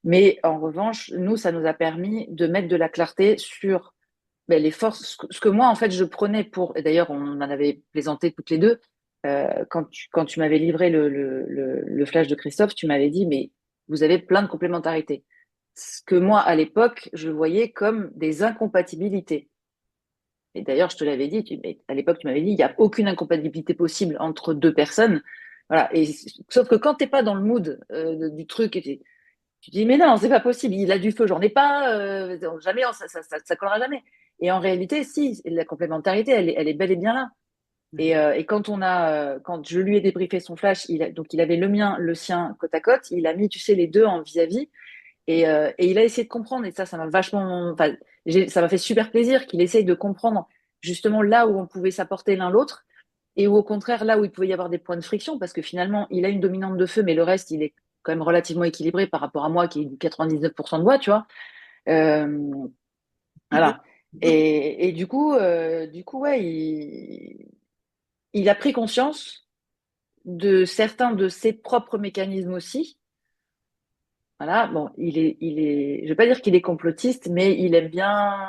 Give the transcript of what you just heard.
Mais en revanche, nous, ça nous a permis de mettre de la clarté sur les forces. Ce que moi, en fait, je prenais pour, et d'ailleurs, on en avait plaisanté toutes les deux, quand tu m'avais livré le flash de Christophe, tu m'avais dit, mais vous avez plein de complémentarités. Ce que moi, à l'époque, je voyais comme des incompatibilités. Et d'ailleurs, je te l'avais dit, mais à l'époque, tu m'avais dit, il n'y a aucune incompatibilité possible entre deux personnes. Voilà. Sauf que quand t'es pas dans le mood du truc, tu dis, mais non, c'est pas possible, il a du feu, j'en ai pas, jamais, ça collera jamais. Et en réalité, si, la complémentarité, elle est bel et bien là. Mhm. Et quand je lui ai débriefé son flash, donc il avait le mien, le sien côte à côte, il a mis, tu sais, les deux en vis-à-vis, et il a essayé de comprendre, et ça m'a vachement, enfin, ça m'a fait super plaisir qu'il essaye de comprendre justement là où on pouvait s'apporter l'un l'autre, et où au contraire, là où il pouvait y avoir des points de friction, parce que finalement, il a une dominante de feu, mais le reste, il est quand même relativement équilibré par rapport à moi, qui est du 99% de bois, tu vois. Euh, voilà. Et du coup, ouais, il a pris conscience de certains de ses propres mécanismes aussi. Voilà. Bon, je vais pas dire qu'il est complotiste, mais il aime bien